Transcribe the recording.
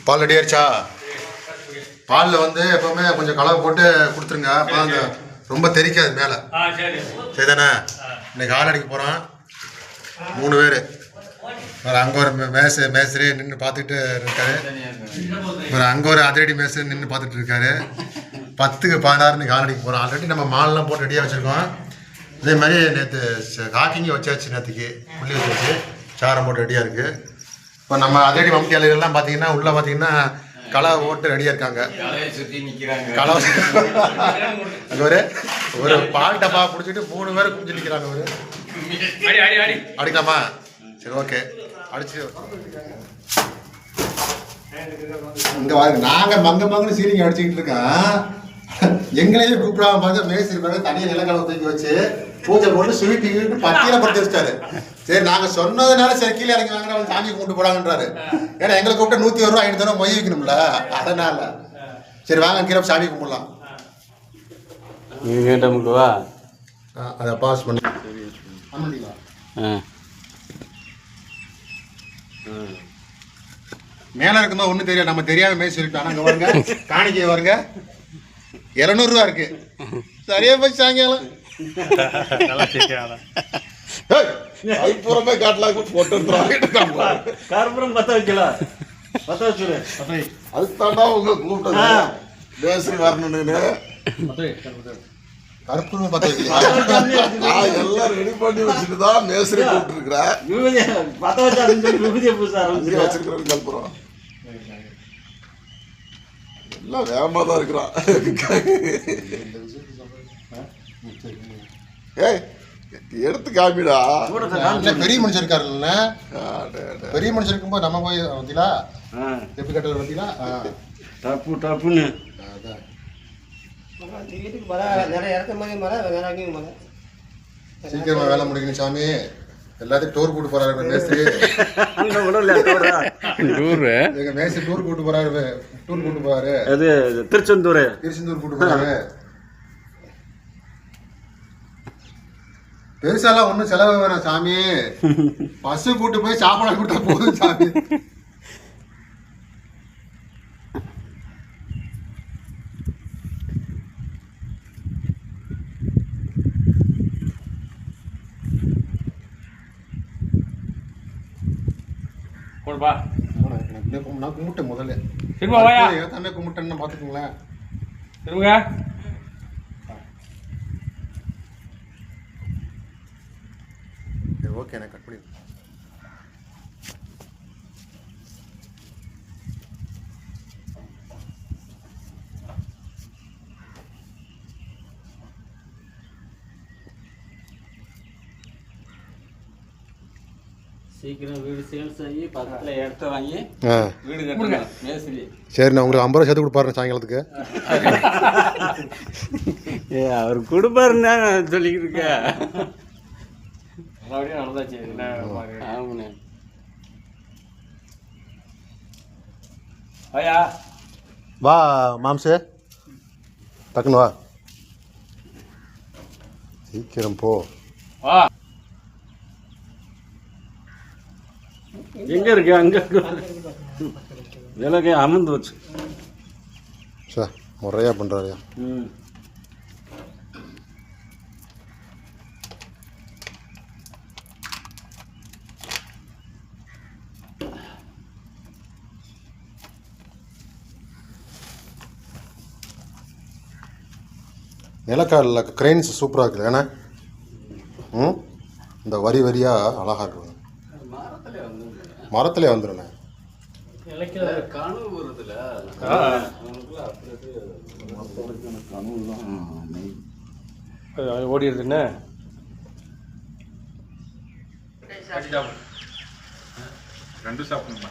பால் ready ஆயிடுச்சா? பாலில் வந்து எப்பவுமே கொஞ்சம் கலவை போட்டு கொடுத்துருங்க. அப்போ அந்த ரொம்ப தெரிக்காது மேலே. சரி தானே? இன்னைக்கு ஆள் அடிக்க போகிறோம். 3 பேர். வேறு அங்கே ஒரு மேஸ்திரி நின்று பார்த்துக்கிட்டு இருக்காரு. வேறு அங்கே ஒரு அதிரடி மேஸ்திரி நின்று பார்த்துட்டு இருக்காரு. 10க்கு 16 இன்னைக்கு ஆள் அடிக்க போகிறோம். ஆல்ரெடி நம்ம மாலெலாம் போட்டு ரெடியாக வச்சுருக்கோம். இதே மாதிரி நேற்று ஹாக்கிங்க வச்சாச்சு. நேற்றுக்கு புள்ளி வச்சாச்சு. சாரம் போட்டு ரெடியாக இருக்குது. இப்போ நம்ம அதிரடி மம்டி அலைகள்லாம் பார்த்தீங்கன்னா உள்ளே பார்த்தீங்கன்னா களை ஓட்டு ரெடியாக இருக்காங்க. களை அங்கே ஒரு பால் டப்பா பிடிச்சிட்டு 3 பேர் குடிச்சு நிற்கிறாங்க. அடிக்கலாமா? சரி, ஓகே, அடிச்சு இங்கே வாங்க. நாங்கள் மங்கன்னு சீலிங் அடிச்சுக்கிட்டு இருக்கோம். எங்களையே கூப்பிடாம பார்த்து மேஸ்திரி பார்த்து தனியாக நிலக்கடவை தூக்கி வச்சு பூஜை போட்டு ஸ்வீட்டு பட்டியலை படுத்து வச்சிட்டாரு. சரி, நாங்கள் சொன்னதுனால சரி கீழே இறங்கி வாங்க அவன் சாமி கூப்பிட்டு போடாங்கன்றாரு. ஏன்னா எங்களை கூப்பிட்டு 101 ரூபா 500 மொய் வைக்கணும்ல, அதனால சரி வாங்க கீழே சாமி கும்பிடலாம். அதை பாஸ் பண்ணி மேலே இருக்கும்போது ஒன்றும் தெரியாது. நம்ம தெரியாத மாதிரி சொல்லிட்டோம். ஆனால் அங்கே வருங்க காணிக்கை வருங்க 700 ரூபா இருக்கு. சரியா போய் சாயங்காலம் பூரமே காட்டலாம் போட்டு கருப்புறம் பத்த வைக்கலாம். அதுதான்டா உங்க கூப்பிட்டது பேசி வரணும்னு. கருப்புரம் பத்த வைக்கலாம். எல்லாம் ரெடி பண்ணி வச்சுட்டு தான் மேஸ்திரி கூப்பிட்டு இருக்கிறேன். பத்த வச்சிருக்கிறேன். கருப்புரம் எல்லாம் வேகமாக தான் இருக்கிறான். ஏய், எடுத்து காமிடா. பெரிய மனுஷன் இருக்காருல்ல, பெரிய மனுஷன் இருக்கும்போது நம்ம போய் வந்தீங்களா எப்படி கட்டுறது பார்த்தீங்களா? டப்புன்னு சீக்கிரமா வேலை முடிக்கணும் சாமி. எல்லாத்தையும் டூர் கூட்டு போறாரு மேஸ்திரி. எங்க மேஸ்திரி டூர் கூட்டு போறாரு. டூர் கூட்டு போறாரு. அது திருச்செந்தூர் கூட்டு போறாரு. பெருசாலாம் ஒன்றும் செலவு வேணாம் சாமி. பஸ்ஸு கூட்டு போய் சாப்பாடு கூட்டா போதும் சாமி. நான் கும்பிட்டேன் முதல்ல. தன்னை கும்பிட்டேன்னு பார்த்துக்கோங்களேன். ஓகே, நான் கட் பண்ணி சீக்கிரம் வீடு சேல்ஸ் ஆகி பக்கத்தில் இடத்த வாங்கி வீடு கட்டணும் மேஸ்திரி. சரி, நான் உங்களுக்கு 50 ரூபா சேர்த்து கொடுப்பாரு சாயங்காலத்துக்கு. அவர் கொடுப்பாருன்னா சொல்லிக்கிட்டு இருக்கேன். நடந்தாச்சு. ஆமாண்ணே. வா மாம்சே, டக்குன்னு வா. சீக்கிரம் போ. எங்க இருக்கு? அங்க விலகை அமர்ந்து வச்சு சார் முறையா பண்றாரு. நிலக்காலில் கிரெயின்ஸ் சூப்பராக இருக்குது. ஏன்னா இந்த வரியாக அழகாக இருக்கும். மரத்திலே வந்துடுண்ணே. ஓடிடுதுண்ணே. ரெண்டு சாப்பிடணுமா?